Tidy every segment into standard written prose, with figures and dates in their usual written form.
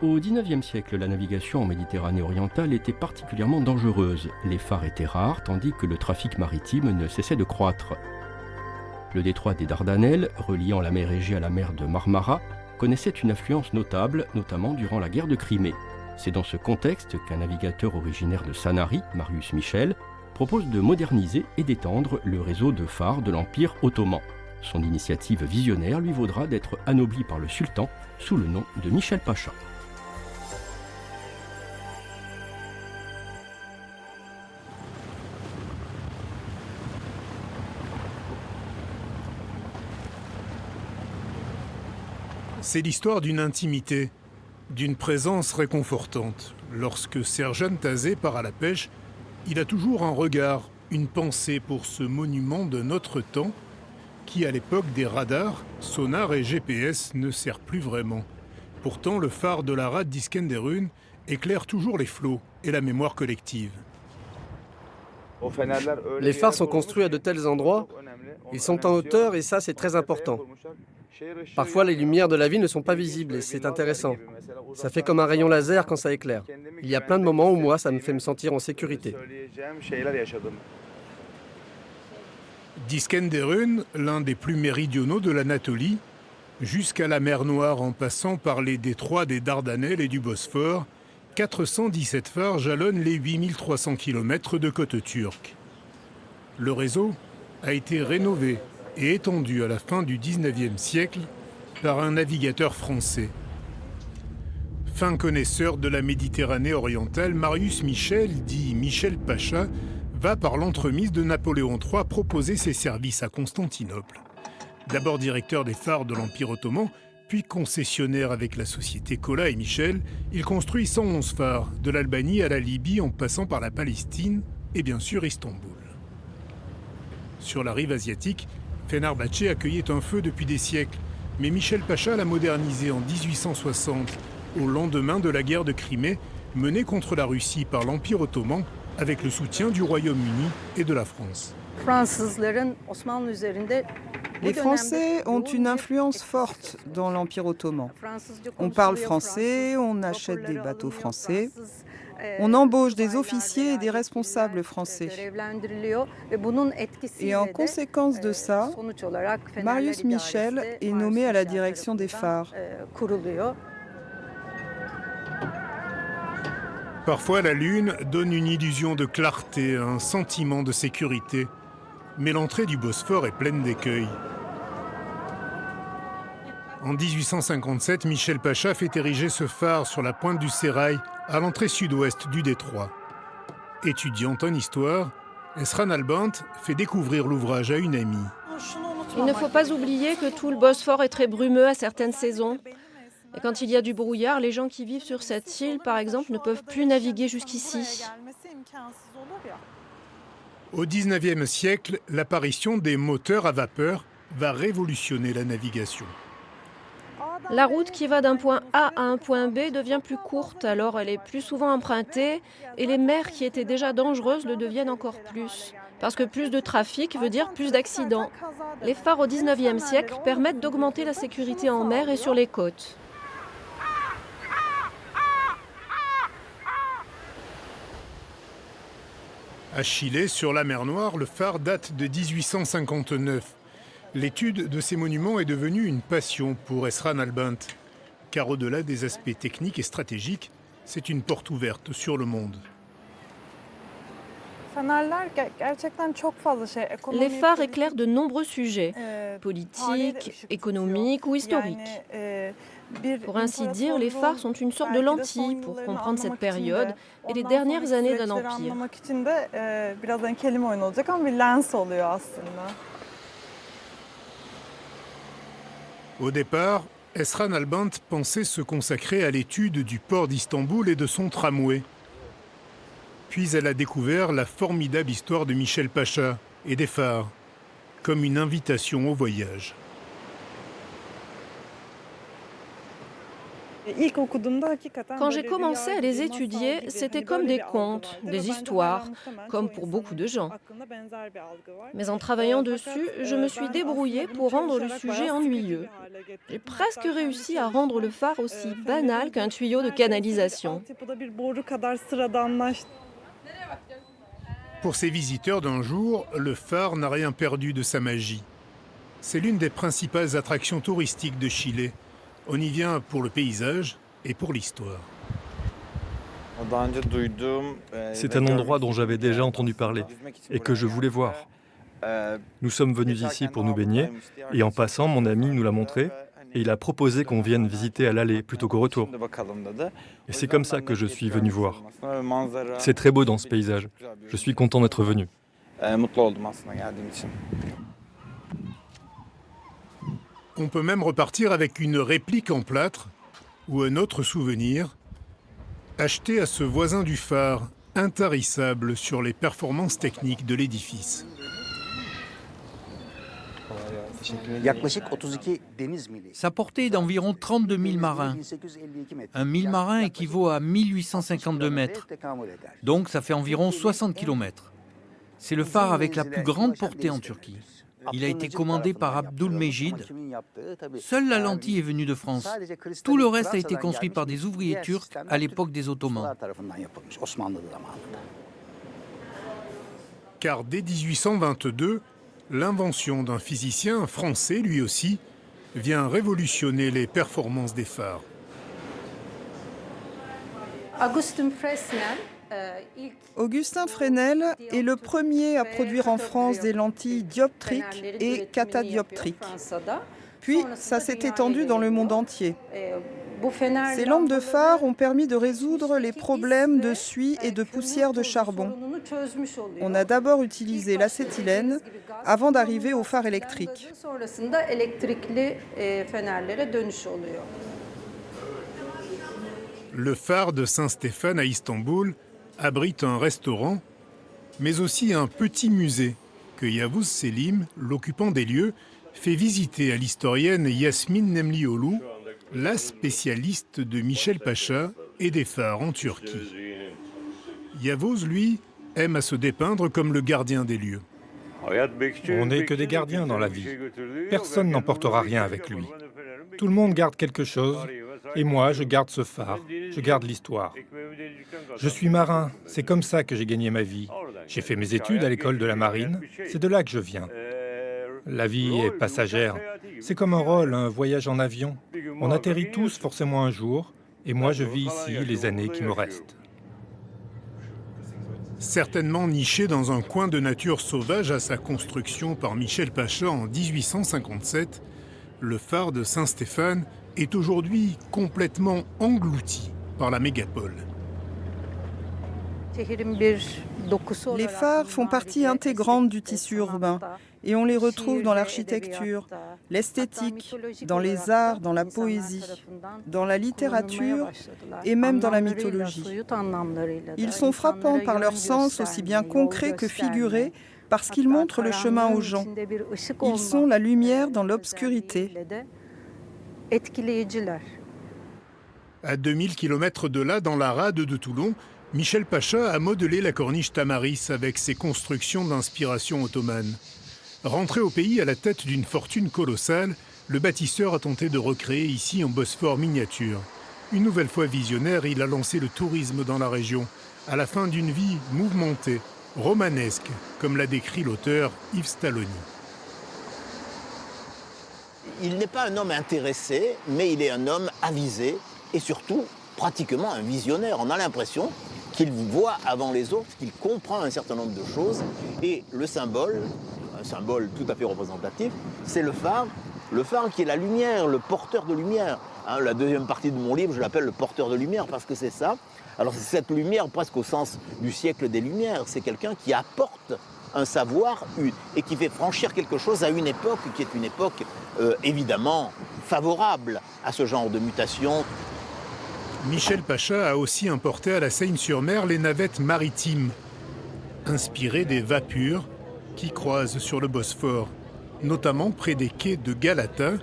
Au XIXe siècle, la navigation en Méditerranée orientale était particulièrement dangereuse. Les phares étaient rares, tandis que le trafic maritime ne cessait de croître. Le détroit des Dardanelles, reliant la mer Égée à la mer de Marmara, connaissait une influence notable, notamment durant la guerre de Crimée. C'est dans ce contexte qu'un navigateur originaire de Sanary, Marius Michel, propose de moderniser et d'étendre le réseau de phares de l'Empire ottoman. Son initiative visionnaire lui vaudra d'être anobli par le sultan sous le nom de Michel Pacha. C'est l'histoire d'une intimité, d'une présence réconfortante. Lorsque Serjan Tazé part à la pêche, il a toujours un regard, une pensée pour ce monument de notre temps qui, à l'époque des radars, sonars et GPS, ne sert plus vraiment. Pourtant, le phare de la rade d'Iskenderun éclaire toujours les flots et la mémoire collective. Les phares sont construits à de tels endroits, ils sont en hauteur et ça c'est très important. Parfois les lumières de la ville ne sont pas visibles et c'est intéressant. Ça fait comme un rayon laser quand ça éclaire. Il y a plein de moments où moi ça me fait me sentir en sécurité. D'Iskenderun, l'un des plus méridionaux de l'Anatolie, jusqu'à la mer Noire en passant par les détroits des Dardanelles et du Bosphore, 417 phares jalonnent les 8300 km de côte turque. Le réseau a été rénové et étendu à la fin du XIXe siècle par un navigateur français. Fin connaisseur de la Méditerranée orientale, Marius Michel, dit Michel Pacha, va par l'entremise de Napoléon III proposer ses services à Constantinople. D'abord directeur des phares de l'Empire ottoman, puis concessionnaire avec la société Colla et Michel, il construit 111 phares, de l'Albanie à la Libye en passant par la Palestine et bien sûr Istanbul. Sur la rive asiatique, Fenerbahçe accueillait un feu depuis des siècles, mais Michel Pacha l'a modernisé en 1860, au lendemain de la guerre de Crimée, menée contre la Russie par l'Empire ottoman, avec le soutien du Royaume-Uni et de la France. Les Français ont une influence forte dans l'Empire ottoman. On parle français, on achète des bateaux français, on embauche des officiers et des responsables français. Et en conséquence de ça, Marius Michel est nommé à la direction des phares. Parfois, la lune donne une illusion de clarté, un sentiment de sécurité. Mais l'entrée du Bosphore est pleine d'écueils. En 1857, Michel Pacha fait ériger ce phare sur la pointe du Sérail, à l'entrée sud-ouest du détroit. Étudiante en histoire, Esra Nalbant fait découvrir l'ouvrage à une amie. Il ne faut pas oublier que tout le Bosphore est très brumeux à certaines saisons. Et quand il y a du brouillard, les gens qui vivent sur cette île, par exemple, ne peuvent plus naviguer jusqu'ici. Au XIXe siècle, l'apparition des moteurs à vapeur va révolutionner la navigation. La route qui va d'un point A à un point B devient plus courte, alors elle est plus souvent empruntée, et les mers qui étaient déjà dangereuses le deviennent encore plus. Parce que plus de trafic veut dire plus d'accidents. Les phares au XIXe siècle permettent d'augmenter la sécurité en mer et sur les côtes. À Chilé, sur la mer Noire, le phare date de 1859. L'étude de ces monuments est devenue une passion pour Esra Nalbant, car au-delà des aspects techniques et stratégiques, c'est une porte ouverte sur le monde. Les phares éclairent de nombreux sujets, politiques, économiques ou historiques. Pour ainsi dire, les phares sont une sorte de lentille pour comprendre cette période et les dernières années d'un empire. Au départ, Esra Nalbant pensait se consacrer à l'étude du port d'Istanbul et de son tramway. Puis elle a découvert la formidable histoire de Michel Pacha et des phares, comme une invitation au voyage. Quand j'ai commencé à les étudier, c'était comme des contes, des histoires, comme pour beaucoup de gens. Mais en travaillant dessus, je me suis débrouillée pour rendre le sujet ennuyeux. J'ai presque réussi à rendre le phare aussi banal qu'un tuyau de canalisation. Pour ces visiteurs d'un jour, le phare n'a rien perdu de sa magie. C'est l'une des principales attractions touristiques de Chili. On y vient pour le paysage et pour l'histoire. C'est un endroit dont j'avais déjà entendu parler et que je voulais voir. Nous sommes venus ici pour nous baigner et en passant, mon ami nous l'a montré et il a proposé qu'on vienne visiter à l'aller plutôt qu'au retour. Et c'est comme ça que je suis venu voir. C'est très beau dans ce paysage. Je suis content d'être venu. On peut même repartir avec une réplique en plâtre ou un autre souvenir, acheté à ce voisin du phare, intarissable sur les performances techniques de l'édifice. Sa portée est d'environ 32 000 marins. Un 1000 marins équivaut à 1852 mètres, donc ça fait environ 60 km. C'est le phare avec la plus grande portée en Turquie. Il a été commandé par Abdülmecid. Seule la lentille est venue de France. Tout le reste a été construit par des ouvriers turcs à l'époque des Ottomans. Car dès 1822, l'invention d'un physicien français, lui aussi, vient révolutionner les performances des phares. Augustin Fresnel est le premier à produire en France des lentilles dioptriques et catadioptriques. Puis, ça s'est étendu dans le monde entier. Ces lampes de phare ont permis de résoudre les problèmes de suie et de poussière de charbon. On a d'abord utilisé l'acétylène avant d'arriver au phare électrique. Le phare de Saint-Stéphane à Istanbul abrite un restaurant, mais aussi un petit musée que Yavuz Selim, l'occupant des lieux, fait visiter à l'historienne Yasmine Nemlioğlu, la spécialiste de Michel Pacha et des phares en Turquie. Yavuz, lui, aime à se dépeindre comme le gardien des lieux. On n'est que des gardiens dans la vie. Personne n'emportera rien avec lui. Tout le monde garde quelque chose, et moi, je garde ce phare, je garde l'histoire. Je suis marin, c'est comme ça que j'ai gagné ma vie. J'ai fait mes études à l'école de la marine, c'est de là que je viens. La vie est passagère, c'est comme un rôle, un voyage en avion. On atterrit tous forcément un jour, et moi je vis ici les années qui me restent. Certainement niché dans un coin de nature sauvage à sa construction par Michel Pacha en 1857, le phare de Saint-Stéphane est aujourd'hui complètement englouti par la mégapole. Les phares font partie intégrante du tissu urbain et on les retrouve dans l'architecture, l'esthétique, dans les arts, dans la poésie, dans la littérature et même dans la mythologie. Ils sont frappants par leur sens aussi bien concret que figuré parce qu'ils montrent le chemin aux gens. Ils sont la lumière dans l'obscurité. À 2000 km de là, dans la rade de Toulon, Michel Pacha a modelé la corniche Tamaris avec ses constructions d'inspiration ottomane. Rentré au pays à la tête d'une fortune colossale, le bâtisseur a tenté de recréer ici un Bosphore miniature. Une nouvelle fois visionnaire, il a lancé le tourisme dans la région, à la fin d'une vie mouvementée, romanesque, comme l'a décrit l'auteur Yves Stalloni. Il n'est pas un homme intéressé, mais il est un homme avisé et surtout pratiquement un visionnaire. On a l'impression qu'il voit avant les autres, qu'il comprend un certain nombre de choses. Et le symbole, un symbole tout à fait représentatif, c'est le phare qui est la lumière, le porteur de lumière. Hein, la deuxième partie de mon livre, je l'appelle le porteur de lumière parce que c'est ça. Alors c'est cette lumière presque au sens du siècle des Lumières. C'est quelqu'un qui apporte un savoir et qui fait franchir quelque chose à une époque qui est une époque évidemment favorable à ce genre de mutation. Michel Pacha a aussi importé à la Seine-sur-Mer les navettes maritimes, inspirées des vapures qui croisent sur le Bosphore, notamment près des quais de Galata,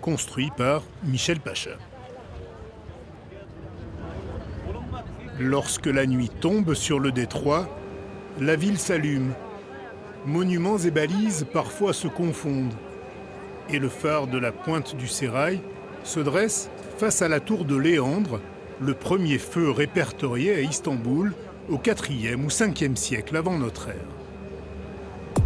construits par Michel Pacha. Lorsque la nuit tombe sur le détroit, la ville s'allume. Monuments et balises parfois se confondent. Et le phare de la pointe du Sérail se dresse face à la tour de Léandre, le premier feu répertorié à Istanbul au IVe ou Ve siècle avant notre ère.